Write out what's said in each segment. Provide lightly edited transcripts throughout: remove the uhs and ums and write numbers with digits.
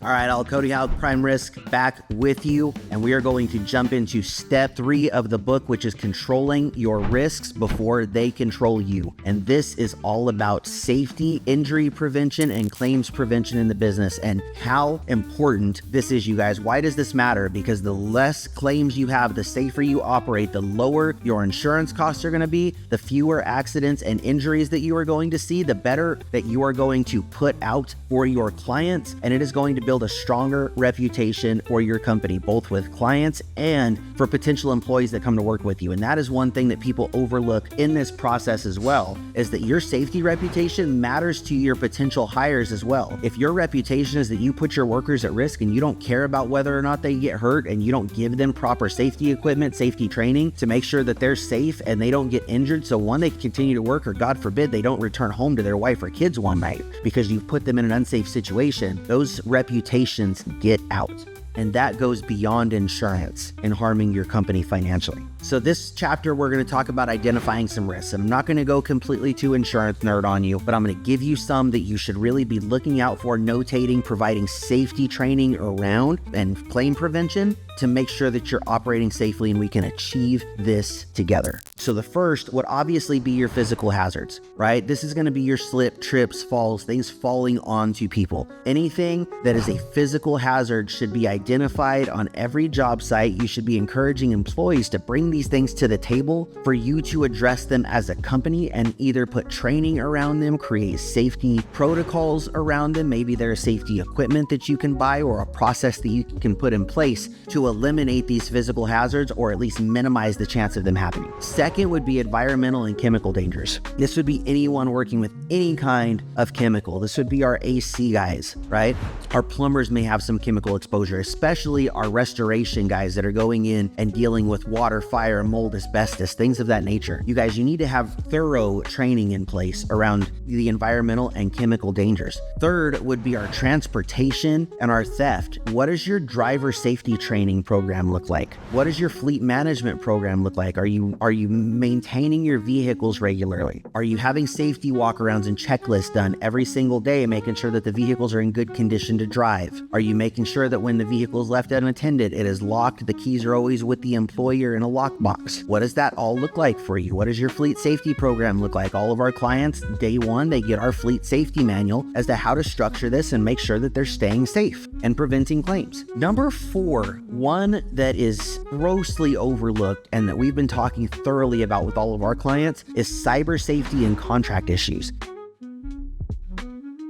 All right, I'll Cody Howe, Prime Risk, back with you, and we are going to jump into step 3 of the book, which is controlling your risks before they control you. And this is all about safety, injury prevention, and claims prevention in the business, and how important this is, you guys. Why does this matter? Because the less claims you have, the safer you operate, the lower your insurance costs are going to be, the fewer accidents and injuries that you are going to see, the better that you are going to put out for your clients, and it is going to build a stronger reputation for your company, both with clients and for potential employees that come to work with you. And that is one thing that people overlook in this process as well, is that your safety reputation matters to your potential hires as well. If your reputation is that you put your workers at risk and you don't care about whether or not they get hurt, and you don't give them proper safety equipment, safety training to make sure that they're safe and they don't get injured, so one, they can continue to work, or God forbid, they don't return home to their wife or kids one night because you've put them in an unsafe situation, those reputations get out. And that goes beyond insurance and harming your company financially. So this chapter, we're going to talk about identifying some risks. I'm not going to go completely to insurance nerd on you, but I'm going to give you some that you should really be looking out for, notating, providing safety training around, and claim prevention to make sure that you're operating safely and we can achieve this together. So the first would obviously be your physical hazards, right? This is going to be your slip, trips, falls, things falling onto people. Anything that is a physical hazard should be identified on every job site. You should be encouraging employees to bring these things to the table for you to address them as a company and either put training around them, create safety protocols around them. Maybe there's safety equipment that you can buy or a process that you can put in place to eliminate these physical hazards, or at least minimize the chance of them happening. Second would be environmental and chemical dangers. This would be anyone working with any kind of chemical. This would be our AC guys, right? Our plumbers may have some chemical exposure, especially our restoration guys that are going in and dealing with water, fire, mold, asbestos, things of that nature. You guys, you need to have thorough training in place around the environmental and chemical dangers. Third would be our transportation and our theft. What does your driver safety training program look like? What does your fleet management program look like? Are you maintaining your vehicles regularly? Are you having safety walkarounds and checklists done every single day, making sure that the vehicles are in good condition to drive? Are you making sure that when the vehicle is left unattended, it is locked, the keys are always with the employer in a lockbox? What does that all look like for you? What does your fleet safety program look like? All of our clients, day one, they get our fleet safety manual as to how to structure this and make sure that they're staying safe and preventing claims. Number 4, one that is grossly overlooked and that we've been talking thoroughly about with all of our clients, is cyber safety and contract issues.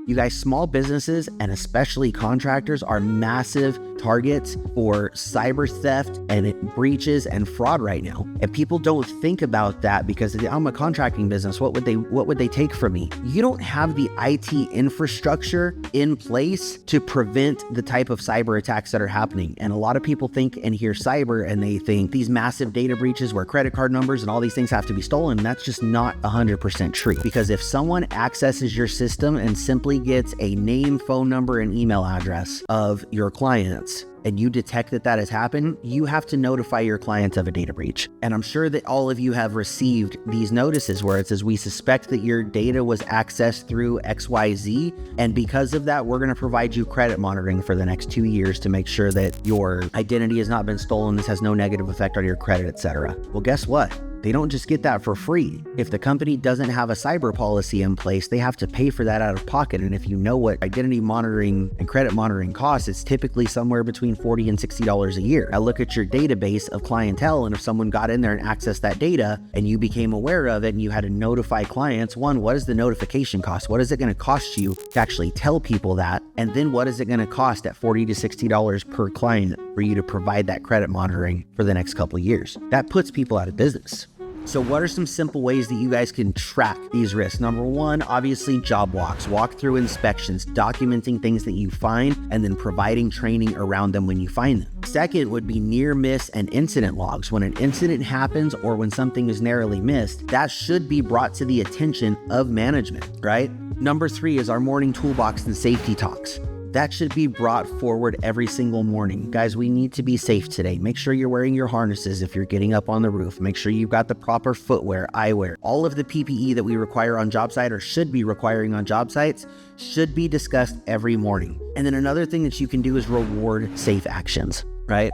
You guys, small businesses and especially contractors are massive targets for cyber theft and breaches and fraud right now. And people don't think about that because I'm a contracting business. What would they take from me? You don't have the IT infrastructure in place to prevent the type of cyber attacks that are happening. And a lot of people think and hear cyber and they think these massive data breaches where credit card numbers and all these things have to be stolen. And that's just not 100% true. Because if someone accesses your system and simply gets a name, phone number, and email address of your clients, and you detect that has happened, you have to notify your clients of a data breach. And I'm sure that all of you have received these notices where it says, we suspect that your data was accessed through XYZ, and because of that, we're going to provide you credit monitoring for the next 2 years to make sure that your identity has not been stolen, this has no negative effect on your credit, etc. Well, guess what? They don't just get that for free. If the company doesn't have a cyber policy in place, they have to pay for that out of pocket. And if you know what identity monitoring and credit monitoring costs, it's typically somewhere between $40 and $60 a year. Now look at your database of clientele, and if someone got in there and accessed that data and you became aware of it and you had to notify clients, one, what is the notification cost? What is it going to cost you to actually tell people that? And then what is it going to cost at $40 to $60 per client for you to provide that credit monitoring for the next couple of years? That puts people out of business. So what are some simple ways that you guys can track these risks? Number 1, obviously job walks, walk-through inspections, documenting things that you find, and then providing training around them when you find them. Second would be near miss and incident logs. When an incident happens or when something is narrowly missed, that should be brought to the attention of management, right? Number 3 is our morning toolbox and safety talks. that should be brought forward every single morning. Guys, we need to be safe today. Make sure you're wearing your harnesses if you're getting up on the roof. Make sure you've got the proper footwear, eyewear. All of the PPE that we require on job site or should be requiring on job sites should be discussed every morning. And then another thing that you can do is reward safe actions, right?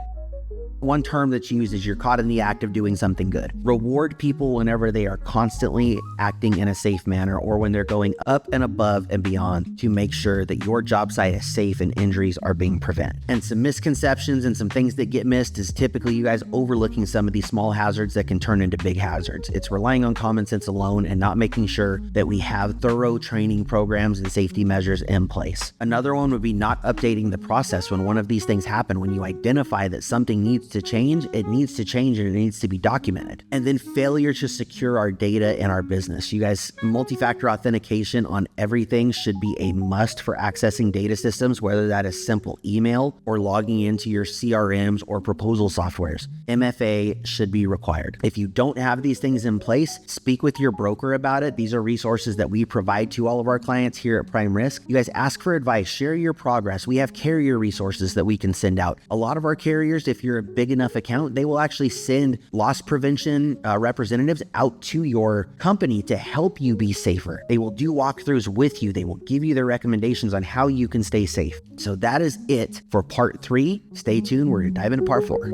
One term that's used is you're caught in the act of doing something good. Reward people whenever they are constantly acting in a safe manner or when they're going up and above and beyond to make sure that your job site is safe and injuries are being prevented. And some misconceptions and some things that get missed is typically you guys overlooking some of these small hazards that can turn into big hazards. It's relying on common sense alone and not making sure that we have thorough training programs and safety measures in place. Another one would be not updating the process when one of these things happen. When you identify that something needs to change, it needs to change and it needs to be documented. And then failure to secure our data in our business. You guys, multi-factor authentication on everything should be a must for accessing data systems, whether that is simple email or logging into your CRMs or proposal softwares. MFA should be required. If you don't have these things in place, speak with your broker about it. These are resources that we provide to all of our clients here at Prime Risk. You guys ask for advice, share your progress. We have carrier resources that we can send out. A lot of our carriers, if you're a big enough account, they will actually send loss prevention representatives out to your company to help you be safer. They will do walkthroughs with you. They will give you their recommendations on how you can stay safe. So that is it for part 3. Stay tuned. We're going to dive into part 4.